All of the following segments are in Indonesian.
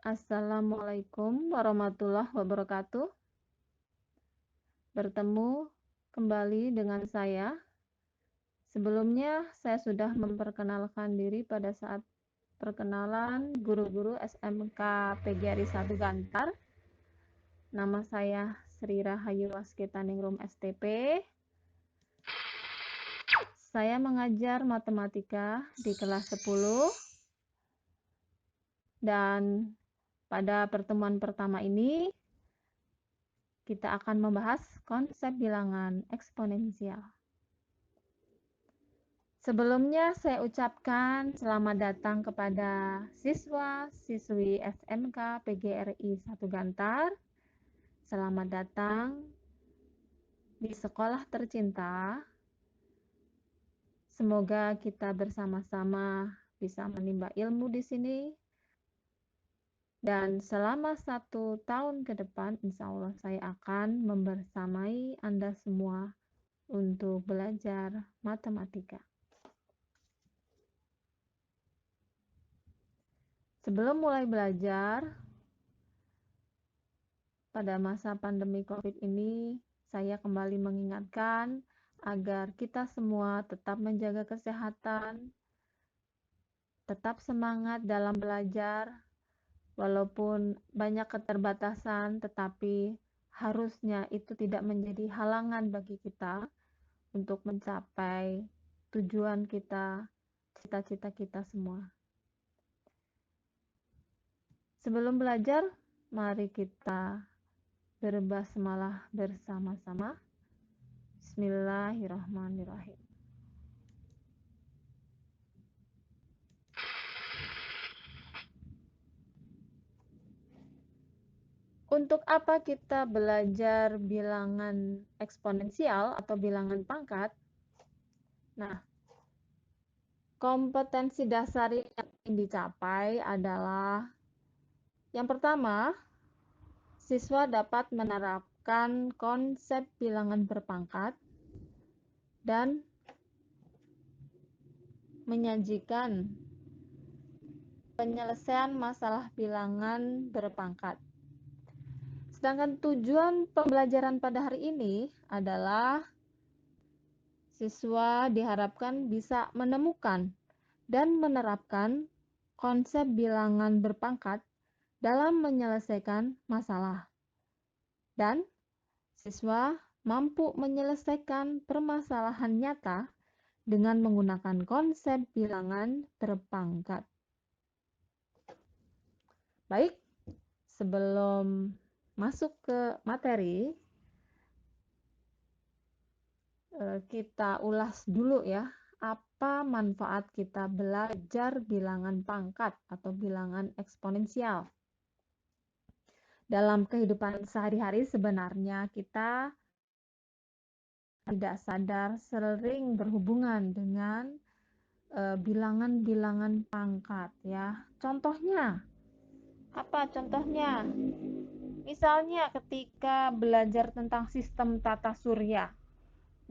Assalamualaikum warahmatullahi wabarakatuh. Bertemu kembali dengan saya. Sebelumnya, saya sudah memperkenalkan diri pada saat perkenalan guru-guru SMK PGRI 1 Gantar. Nama saya Sri Rahayu Wasketaningrum STP. Saya mengajar matematika di kelas 10. Dan pada pertemuan pertama ini, kita akan membahas konsep bilangan eksponensial. Sebelumnya saya ucapkan selamat datang kepada siswa-siswi SMK PGRI 1 Gantar. Selamat datang di sekolah tercinta. Semoga kita bersama-sama bisa menimba ilmu di sini. Dan selama 1 tahun ke depan, insya Allah saya akan membersamai Anda semua untuk belajar matematika. Sebelum mulai belajar, pada masa pandemi COVID ini, saya kembali mengingatkan agar kita semua tetap menjaga kesehatan, tetap semangat dalam belajar, walaupun banyak keterbatasan, tetapi harusnya itu tidak menjadi halangan bagi kita untuk mencapai tujuan kita, cita-cita kita semua. Sebelum belajar, mari kita berbasmalah bersama-sama. Bismillahirrahmanirrahim. Untuk apa kita belajar bilangan eksponensial atau bilangan pangkat? Nah, kompetensi dasar yang ingin dicapai adalah yang pertama, siswa dapat menerapkan konsep bilangan berpangkat dan menyajikan penyelesaian masalah bilangan berpangkat. Sedangkan tujuan pembelajaran pada hari ini adalah siswa diharapkan bisa menemukan dan menerapkan konsep bilangan berpangkat dalam menyelesaikan masalah. Dan siswa mampu menyelesaikan permasalahan nyata dengan menggunakan konsep bilangan berpangkat. Baik, sebelum masuk ke materi, kita ulas dulu ya, apa manfaat kita belajar bilangan pangkat atau bilangan eksponensial. Dalam kehidupan sehari-hari sebenarnya kita tidak sadar sering berhubungan dengan bilangan-bilangan pangkat ya. Contohnya, apa contohnya? Misalnya ketika belajar tentang sistem tata surya.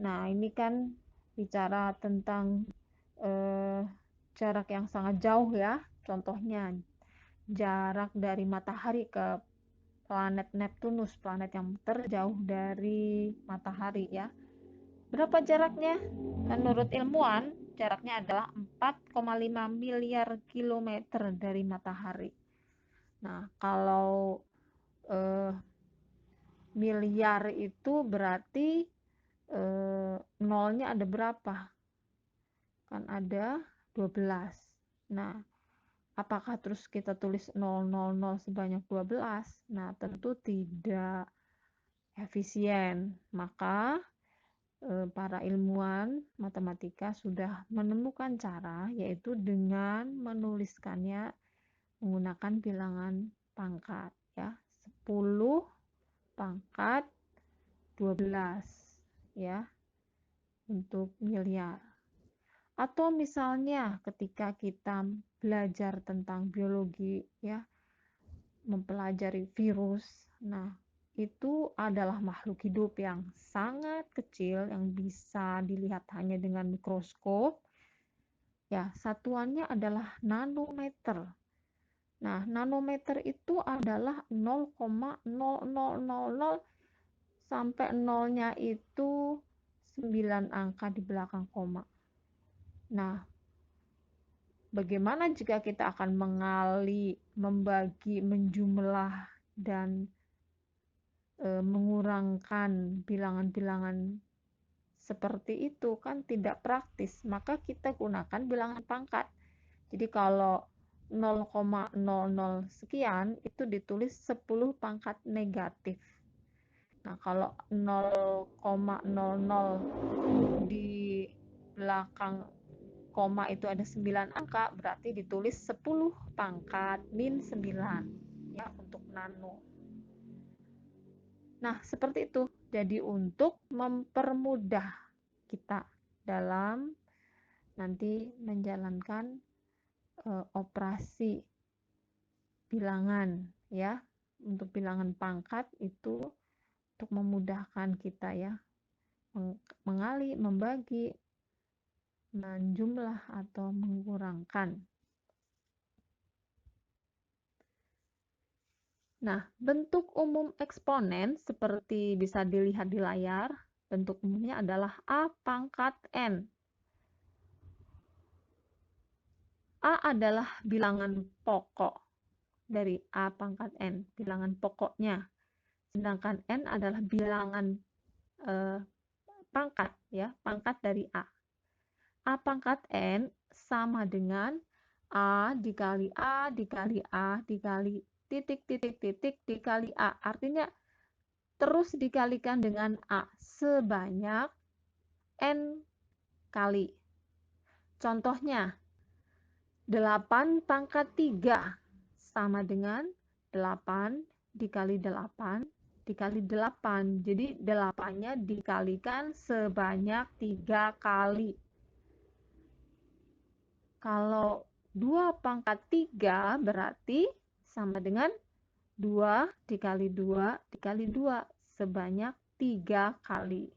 Nah, ini kan bicara tentang jarak yang sangat jauh ya. Contohnya, jarak dari matahari ke planet Neptunus, planet yang terjauh dari matahari ya. Berapa jaraknya? Menurut ilmuwan, jaraknya adalah 4,5 miliar kilometer dari matahari. Nah, kalau miliar itu berarti nolnya ada berapa? Kan ada 12. Nah, apakah terus kita tulis 000 sebanyak 12? Nah, tentu tidak efisien. Maka para ilmuwan matematika sudah menemukan cara, yaitu dengan menuliskannya menggunakan bilangan pangkat ya. 10 pangkat 12 ya, untuk miliar. Atau misalnya ketika kita belajar tentang biologi ya, mempelajari virus. Nah, itu adalah makhluk hidup yang sangat kecil yang bisa dilihat hanya dengan mikroskop. Ya, satuannya adalah nanometer. Nah, nanometer itu adalah 0,0000 sampai nolnya itu 9 angka di belakang koma. Nah, bagaimana jika kita akan mengali, membagi, menjumlah, dan mengurangkan bilangan-bilangan seperti itu? Kan tidak praktis. Maka kita gunakan bilangan pangkat. Jadi kalau 0,00 sekian itu ditulis 10 pangkat negatif. Nah, kalau 0,00 di belakang koma itu ada 9 angka, berarti ditulis 10 pangkat min 9 ya untuk nano. Nah, seperti itu. Jadi untuk mempermudah kita dalam nanti menjalankan operasi bilangan ya. Untuk bilangan pangkat itu untuk memudahkan kita ya mengali, membagi, menjumlah atau mengurangkan. Nah, bentuk umum eksponen seperti bisa dilihat di layar, bentuk umumnya adalah A pangkat N. A adalah bilangan pokok dari A pangkat N, bilangan pokoknya. Sedangkan N adalah bilangan pangkat ya, pangkat dari A. A pangkat N sama dengan A dikali A dikali A dikali titik titik titik dikali A. Artinya terus dikalikan dengan A sebanyak N kali. Contohnya 8 pangkat 3 sama dengan 8 dikali 8 dikali 8. Jadi 8-nya dikalikan sebanyak 3 kali. Kalau 2 pangkat 3 berarti sama dengan 2 dikali 2 dikali 2 sebanyak 3 kali.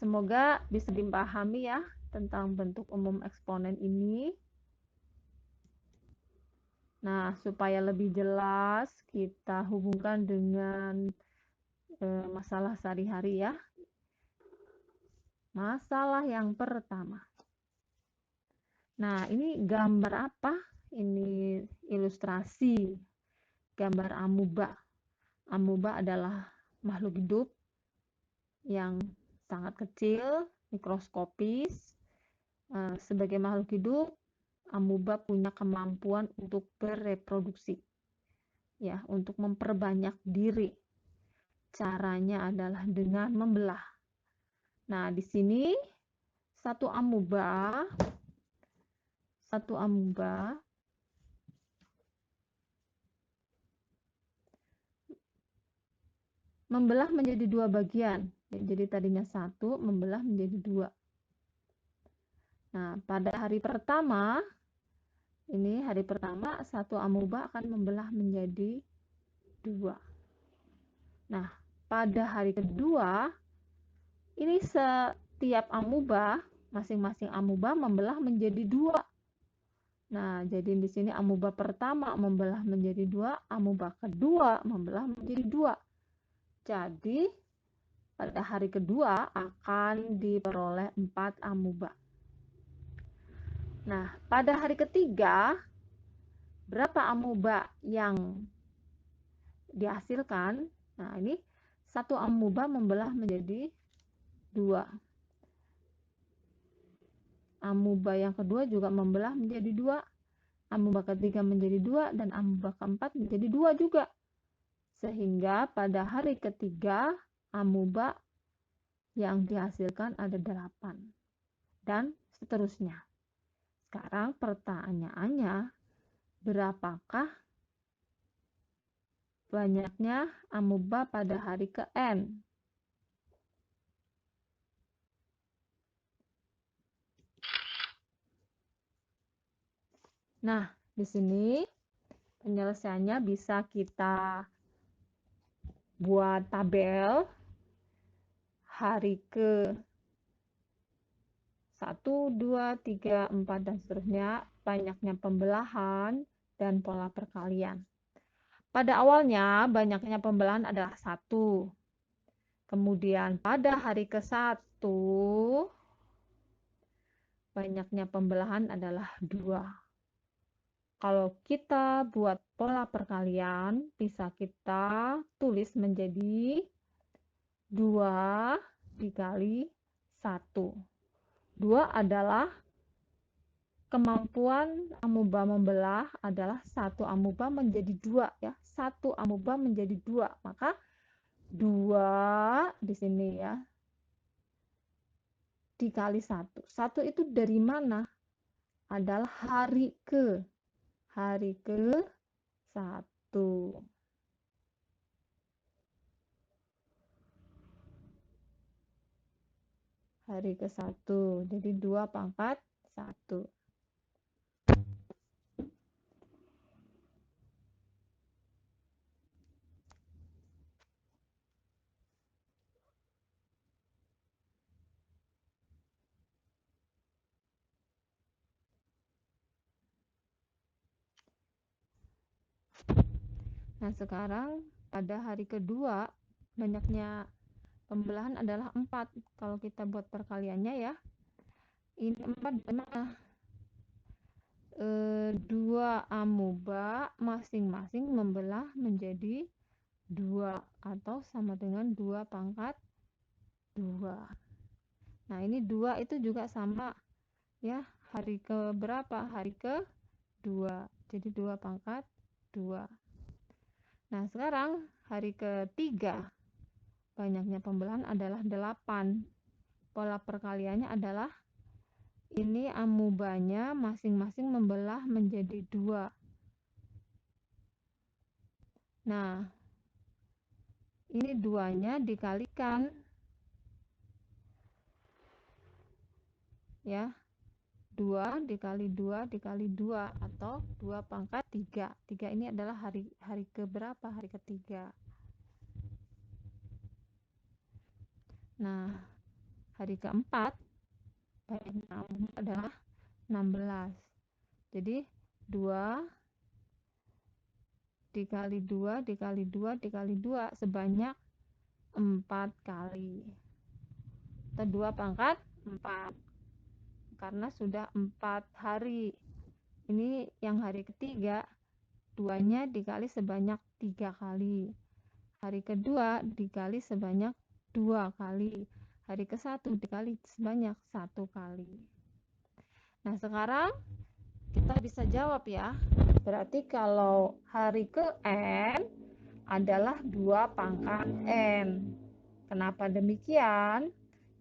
Semoga bisa dipahami ya tentang bentuk umum eksponen ini. Nah, supaya lebih jelas kita hubungkan dengan masalah sehari-hari ya. Masalah yang pertama. Nah, ini gambar apa? Ini ilustrasi gambar amuba. Amuba adalah makhluk hidup yang sangat kecil, mikroskopis. Sebagai makhluk hidup, amuba punya kemampuan untuk bereproduksi, ya, untuk memperbanyak diri. Caranya adalah dengan membelah. Nah, di sini satu amuba membelah menjadi 2 bagian. Jadi tadinya 1 membelah menjadi 2. Nah, pada hari pertama, satu amuba akan membelah menjadi 2. Nah, pada hari kedua, ini setiap amuba, masing-masing amuba membelah menjadi 2. Nah, jadi di sini amuba pertama membelah menjadi 2, amuba kedua membelah menjadi 2. Jadi, pada hari kedua akan diperoleh 4 amuba. Nah, pada hari ketiga, berapa amuba yang dihasilkan? Nah, ini satu amuba membelah menjadi 2. Amuba yang kedua juga membelah menjadi 2. Amuba ketiga menjadi 2 dan amuba keempat menjadi 2 juga. Sehingga pada hari ketiga amuba yang dihasilkan ada 8. Dan seterusnya. Sekarang pertanyaannya, berapakah banyaknya amuba pada hari ke-N? Nah, di sini penyelesaiannya bisa kita buat tabel hari ke-1 1, 2, 3, 4, dan seterusnya, banyaknya pembelahan dan pola perkalian. Pada awalnya, banyaknya pembelahan adalah 1. Kemudian pada hari ke-1, banyaknya pembelahan adalah 2. Kalau kita buat pola perkalian, bisa kita tulis menjadi 2 dikali 1. 2 adalah kemampuan amuba membelah adalah 1 amuba menjadi 2 ya. 1 amuba menjadi 2. Maka 2 di sini ya dikali 1. 1 itu dari mana? Adalah hari ke 1. Hari ke-1. Jadi 2 pangkat 1. Nah, sekarang pada hari kedua, banyaknya pembelahan adalah 4. Kalau kita buat perkaliannya ya, ini 4 gimana? 2 amuba masing-masing membelah menjadi 2 atau sama dengan 2 pangkat 2. Nah, ini 2 itu juga sama ya, hari ke berapa? Hari ke-2. Jadi 2 pangkat 2. Nah, sekarang hari ketiga, banyaknya pembelahan adalah 8. Pola perkaliannya adalah ini amubanya masing-masing membelah menjadi 2. Nah, ini 2-nya dikalikan ya. 2 dikali 2 dikali 2 atau 2 pangkat 3. 3 ini adalah hari ke berapa? Hari ketiga. Nah, hari keempat banyaknya adalah 16. Jadi 2 dikali 2 dikali 2 dikali 2 sebanyak 4 kali. Atau 2 pangkat 4. Karena sudah 4 hari. Ini yang hari ketiga, 2-nya dikali sebanyak 3 kali. Hari kedua dikali sebanyak 2 kali. Hari ke-1 dikali sebanyak 1 kali. Nah, sekarang kita bisa jawab ya. Berarti kalau hari ke-n adalah 2 pangkat n. Kenapa demikian?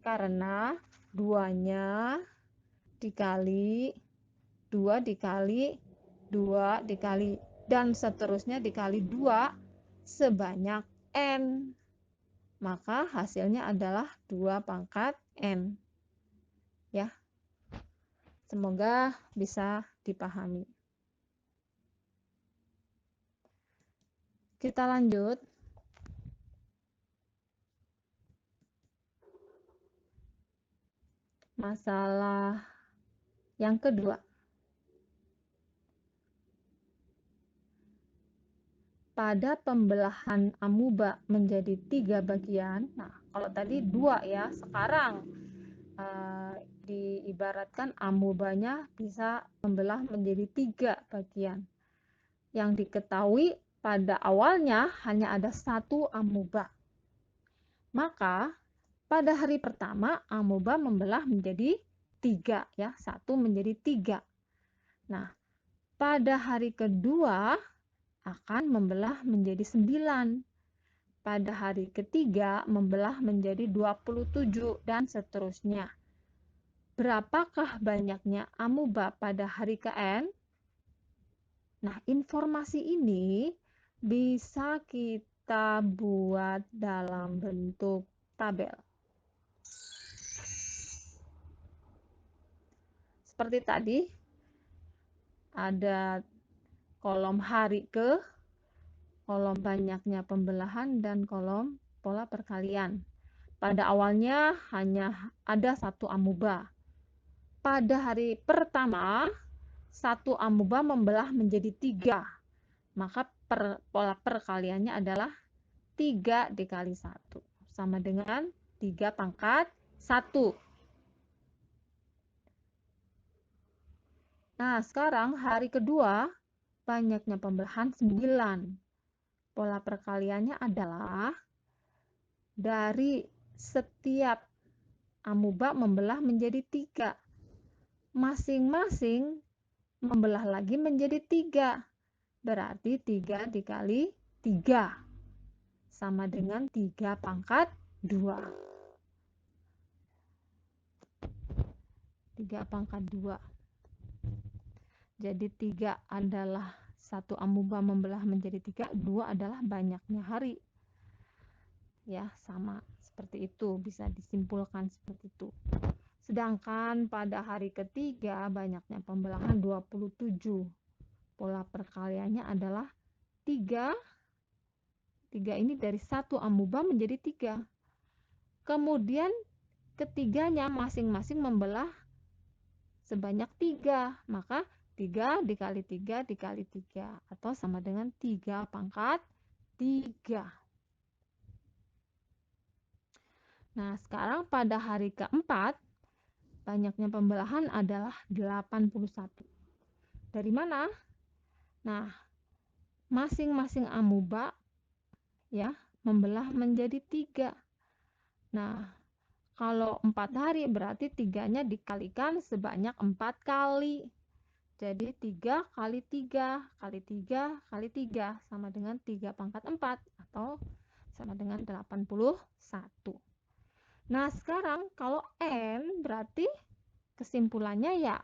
Karena 2-nya dikali 2 dikali 2 dikali dan seterusnya dikali 2 sebanyak n. Maka hasilnya adalah 2 pangkat n. Ya. Semoga bisa dipahami. Kita lanjut. Masalah yang kedua. Pada pembelahan amuba menjadi 3 bagian, nah kalau tadi 2 ya, sekarang diibaratkan amubanya bisa membelah menjadi 3 bagian. Yang diketahui pada awalnya hanya ada 1 amuba. Maka pada hari pertama amuba membelah menjadi 3 ya, 1 menjadi 3. Nah, pada hari kedua akan membelah menjadi 9. Pada hari ketiga membelah menjadi 27 dan seterusnya. Berapakah banyaknya amuba pada hari ke-n? Nah, informasi ini bisa kita buat dalam bentuk tabel. Seperti tadi, ada kolom hari ke, kolom banyaknya pembelahan, dan kolom pola perkalian. Pada awalnya hanya ada 1 amuba. pada hari pertama, satu amuba membelah menjadi 3. Maka pola perkaliannya adalah 3 dikali 1. Sama dengan 3 pangkat 1. Nah, sekarang hari kedua, banyaknya pembelahan 9. Pola perkaliannya adalah dari setiap amuba membelah menjadi 3. Masing-masing membelah lagi menjadi 3. Berarti 3 dikali 3. Sama dengan 3 pangkat 2. 3 pangkat 2. Jadi 3 adalah satu amuba membelah menjadi 3, 2 adalah banyaknya hari. Ya, sama seperti itu, bisa disimpulkan seperti itu. Sedangkan pada hari ketiga banyaknya pembelahan 27. Pola perkaliannya adalah 3. 3 ini dari satu amuba menjadi 3. Kemudian ketiganya masing-masing membelah sebanyak 3. Maka 3 dikali 3 dikali 3 atau sama dengan 3 pangkat 3. Nah, sekarang pada hari keempat banyaknya pembelahan adalah 81. Dari mana? Nah, masing-masing amuba ya membelah menjadi 3. Nah, kalau 4 hari berarti 3-nya dikalikan sebanyak 4 kali. Jadi 3 kali 3 kali 3 kali 3 sama dengan 3 pangkat 4 atau sama dengan 81. Nah, sekarang kalau N berarti kesimpulannya ya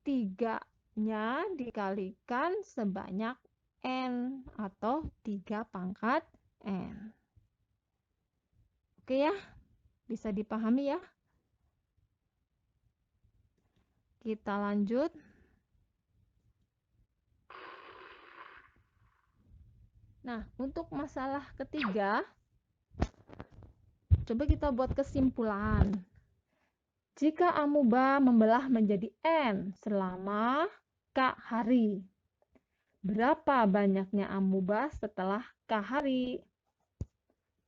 3-nya dikalikan sebanyak N atau 3 pangkat N. Oke ya, bisa dipahami ya. Kita lanjut. Nah, untuk masalah ketiga, coba kita buat kesimpulan. Jika amuba membelah menjadi N selama K hari, berapa banyaknya amuba setelah K hari?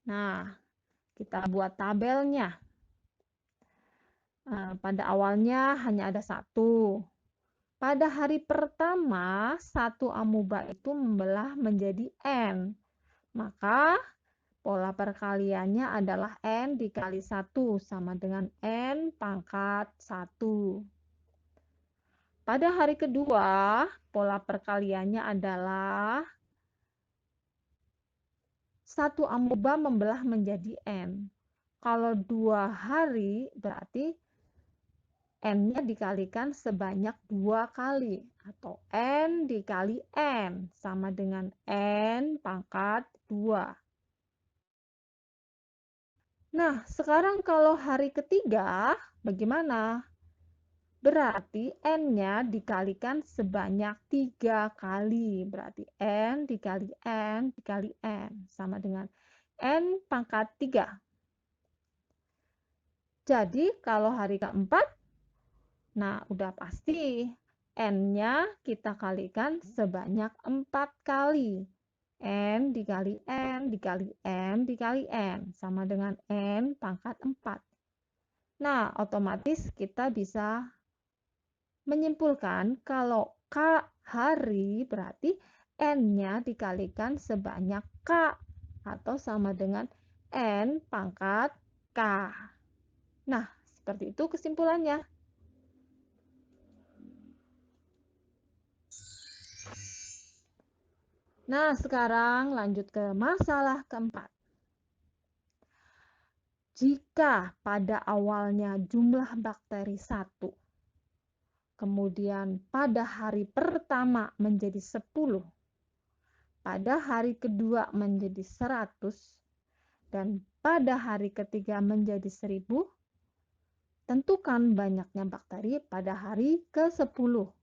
Nah, kita buat tabelnya. Pada awalnya hanya ada 1. Pada hari pertama, satu amuba itu membelah menjadi N. Maka pola perkaliannya adalah N dikali 1 sama dengan N pangkat 1. Pada hari kedua, pola perkaliannya adalah satu amuba membelah menjadi N. Kalau 2 hari berarti N-nya dikalikan sebanyak 2 kali atau N dikali N sama dengan N pangkat 2. Nah, sekarang kalau hari ketiga bagaimana? Berarti N-nya dikalikan sebanyak 3 kali. Berarti N dikali N dikali N sama dengan N pangkat 3. Jadi kalau hari keempat, nah udah pasti N-nya kita kalikan sebanyak 4 kali. N dikali N dikali N dikali N sama dengan N pangkat 4. Nah, otomatis kita bisa menyimpulkan kalau K hari berarti N-nya dikalikan sebanyak K atau sama dengan N pangkat K. Nah, seperti itu kesimpulannya. Nah, sekarang lanjut ke masalah keempat. Jika pada awalnya jumlah bakteri 1, kemudian pada hari pertama menjadi 10, pada hari kedua menjadi 100, dan pada hari ketiga menjadi 1000, tentukan banyaknya bakteri pada hari ke-10.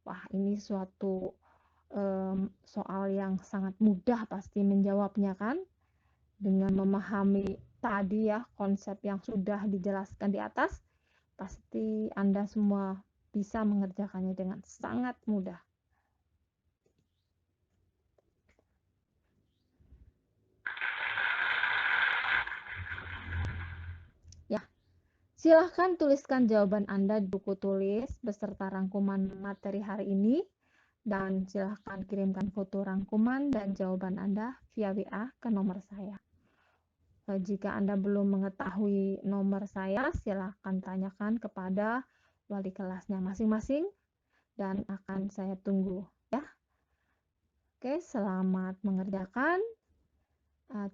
Wah, ini suatu soal yang sangat mudah pasti menjawabnya kan? Dengan memahami tadi ya konsep yang sudah dijelaskan di atas, Pasti Anda semua bisa mengerjakannya dengan sangat mudah. Ya, silahkan tuliskan jawaban Anda di buku tulis beserta rangkuman materi hari ini. Dan silahkan kirimkan foto rangkuman dan jawaban Anda via WA ke nomor saya. Jika Anda belum mengetahui nomor saya, silahkan tanyakan kepada wali kelasnya masing-masing dan akan saya tunggu ya. Oke, selamat mengerjakan.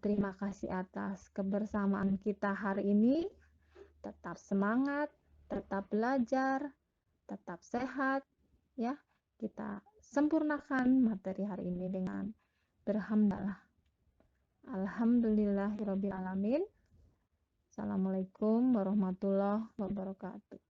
Terima kasih atas kebersamaan kita hari ini. Tetap semangat, tetap belajar, tetap sehat ya. Kita sempurnakan materi hari ini dengan berhamdalah. Alhamdulillahirabbil alamin. Assalamualaikum warahmatullahi wabarakatuh.